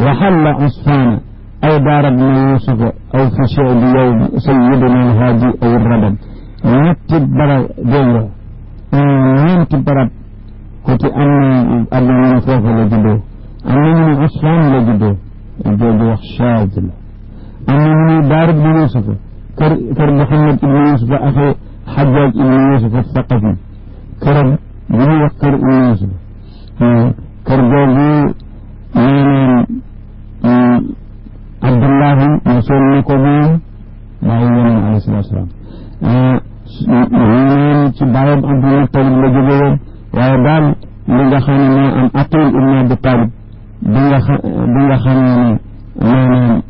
وحل عصفان أو دار ابن يوسف أو في شعب يوم سيدنا الهادي أو الردم نكتب برا ديو نكتب برا كنت أنا من فوق لجدو أنا من عصفان لجدو جدو شاذ أنا من دار ابن يوسف كر محمد ابن يوسف أخي حجاج ابن يوسف الثقفي كرم من وكر ابن يوسف كرجوجي عبد الله رسول نكوبين بايون عليه الصلاة والسلام ci bayam Abdul Talib la jóge waaye daal li nga xam ne am Aqil ibn Abi Talib bi nga xam ne maanaam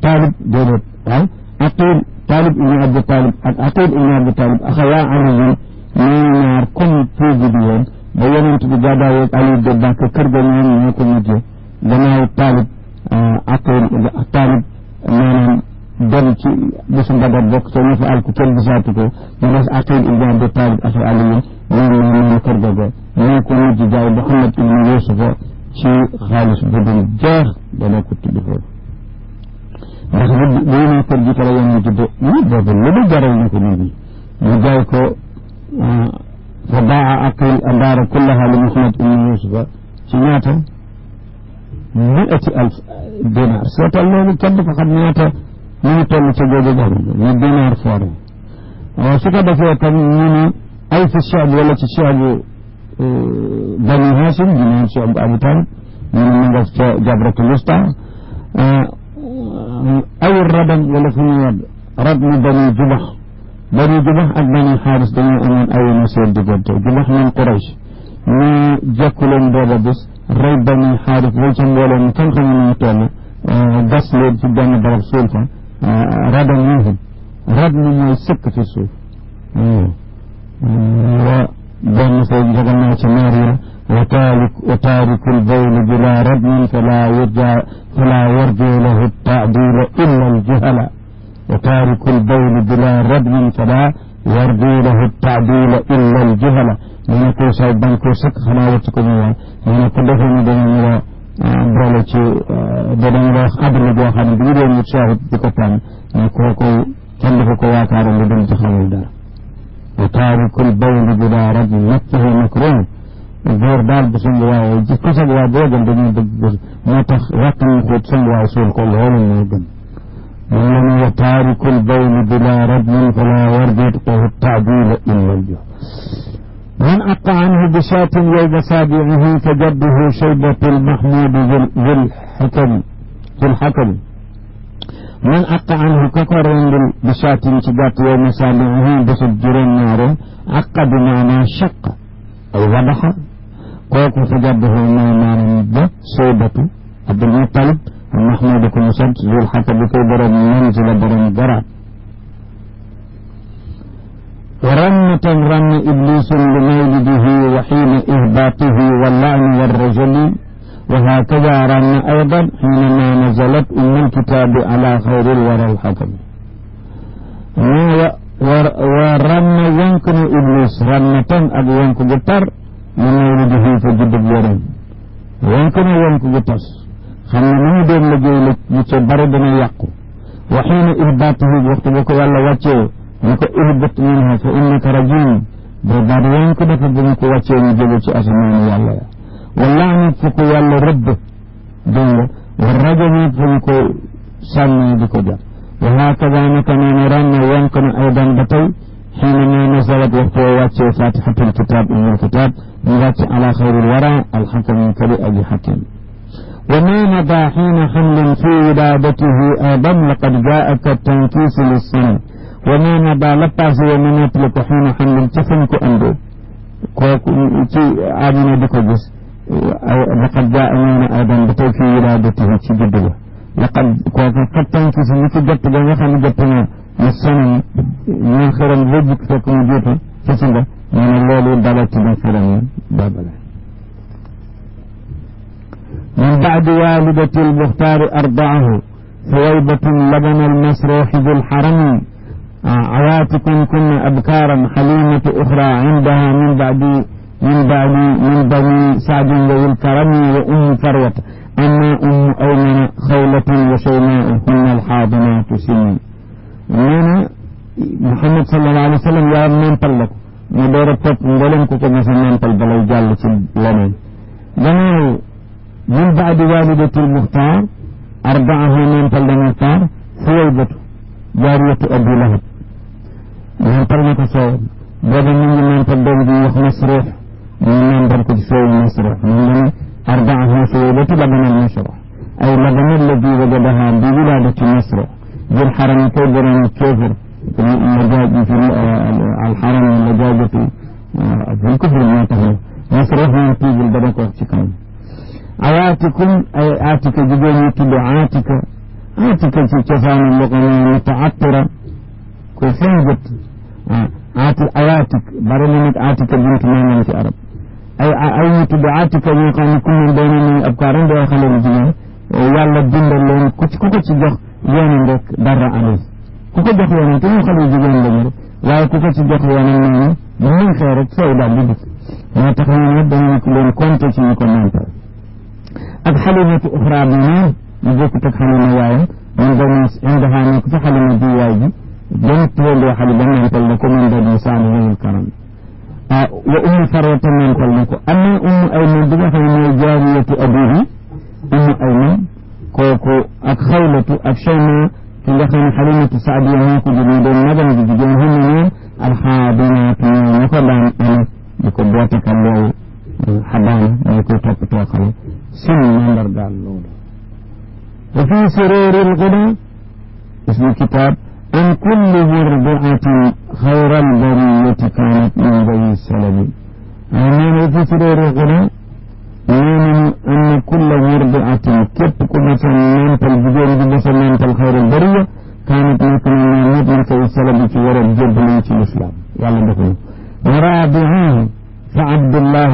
Talib déedéet waaw Aqil Talib ibn Abi Talib ak Aqil ibn Abi Talib axayaa aliyin ñoo ñaar comme tuugi bi woon ba yonent bi gàddaay ak Ali de Bakk kër ga ñoom ñoo ko mujjee gannaaw Talib Aqil Talib maanaam dem ci bisu Badar bokk te ñu fa alku kenn gisaatu ko ñu des Aqil ibn Abi Talib ak Ali ñoom ñoo kër ga ñoo ko mujj jaay Muhammad ibn Yusufa ci xaalis bu dul jeex dana ko tudd foofu ndax bu ñu kër gi la yoon tudde ñu boobu lu jaral na ko nit ñi ñu jaay ko fa baa Aqil andaara kullaha li Muhammad ibn Yusufa ci ñaata 100,000 dinar seetal loolu kenn dafa xam ñaata ñu toll ci googu jamono ñu dinar foore su ko defee tam ñu ni ay fi Cheikh wala ci Cheikh Bani Hashim ñu naan Cheikh Abu Talib ñu ne nga ca Jabratul Wusta ay radam wala fu ñu wad rad mu Bani Jubax ak Bani Xaaris dañoo amoon ay na seen diggante Jubax min Quraysh ñu jekku leen booba bis rey Bani Xaaris way ca mbooloo mi kenn xamu nu mu toll gas leen ci benn barab suul fa radam ñuhum rad mi mooy sëkk fi suuf benn fay njëgannaa ci naar yi وتارك البول بلا ردم فلا يرجى له التعديل إلا الجهل وتارك البول بلا ردم فلا يرجى له التعديل إلا الجهل من يكون سيبان كوسك خلاوتكم من يكون لهم دنيا برالتي دنيا قبل جوخان بيرين يتشاهد بكتان يكوكو كندفكو واتارا لدن تخلو دار وتارك البول بلا ردم نفسه مكروه góor daal bu sëñ waaye ji ko sëñ waa boo gën dañuy bëgg moo tax waxtu ñu xóot sëñ waa suul ko loolu moo gën من لم يتارك البول بلا ردم فلا يرجع التعديل إلا الجهل من أقع عنه بشاة يوم سابعه فجده شيبة المحمود ذي الحكم من أقع عنه كفر بشاة تجات يوم سابعه بسجر النار أقع بمعنى شق أو ذبح kooku fa jàdduhu mooy maanaam ba Saybatu Abdul Muttalib Mahmoud ko musad zul xaka bi koy borom manzila borom garaat ورنة رن إبليس لمولده وحين إهباطه واللعن والرجل وهكذا رن أيضا حينما نزلت أم الكتاب على خير الورى الحكم ورن ينكن إبليس رنة أبو ينكن جتر من مولده فجد بيرن يمكن ينكو بطس خمنا دين لجي لتبار دنا يقو وحين إهباطه وقت بكو يالا وچه نكو إهبط منها فإنك رجيم بردار ينكو دفع بنكو وچه نجيبو چه أسمان يالا واللعنة فكو يالا رب جنة والرجم فنكو سامي بكو جا وهكذا نكنا نرانا يمكن أيضا بطي حينما نزلت وقت واتي فاتحة الكتاب من الكتاب نزلت على خير الورى الحكم كلئ حكم وما مضى حين حمل في ولادته آدم لقد جاءك التنكيس للسن وما مضى لباس ومن يطلق حين حمل تفنك أندو آمن بكجس لقد جاء من آدم بطي في ولادته تجدوه لقد قد تنكيس نتجدت بغيخا نجدتنا السنة من خير الوجك فكم جيتا فسنة من الله دلت من خير بابلا من بعد والدة المختار أرضعه ثويبة لبن المسروح ذو الحرم عواتكم كن أبكارا حليمة أخرى عندها من بني سعد ذوي الكرم وأم فروة أما أم وشيماؤهن الحاضنات سنين نينا محمد صلى الله عليه وسلم يا نمبل لك مدورة توب مدولم كوكو مثل نمبل بلو جال لمن جمعوا من بعد والدة المختار أربعة نمبل المختار ثويبة جارية أبي لهب نمبل متصور بدل من نمبل دولي مسروح من نمبل كتسوي مسروح من أربعة ثويبة لبن المشروح أي لبن الذي وجدها بولادة مسروح بالحرم كبر كفر المجاج في الحرم المجاج في الكفر ما تهو مسروح من تيج البدك وقتكم عواتكم أي آتك جبيني تبعاتك آتك تشفان اللغة متعطرة كفنجت آتك برلمت آتك بنت مانا في عرب أي متبعاتك يقام كل من بين من أبكارين داخل الجنة يالا الدين اللون كوكو تجخ يونين رك در عليه كوكو جخ يونين تنو خلو جيجين لنر واي كوكو تجخ يونين نيني من خيرك سودا بدك ما تخلين يبدأ كلون كونتو تيني كومنتر أك حلمة أخرى بنين يجيك تكحلين واي من دونس عندها نكت حلمة دي واي جنت ولو حلمة ينتل لكم من دون سعد الكرم وأم فروة ينتل لكم أما أم أيمن بها فهي جارية أبيه أم أيمن كوكو أكخولة أكشيما في دخل حليمة سعدية هناكو جديدون مدن جديدون هم الحاضنات مثلا أنا بكبوتك اللو حبان يكو تبتوى خلي سن مندر قال اللول وفي سرور الغدا اسم الكتاب أن كل مرضعة خير البرية كانت من ذي السلب أمين وفي سرور الغدا أن كل مرضعة كيف كل سنين تلجدين بسنين الخير البرية كانت ممكن أن يمكن في السلب في ورد جبل الإسلام يلا دخلوا ورابعه فعبد الله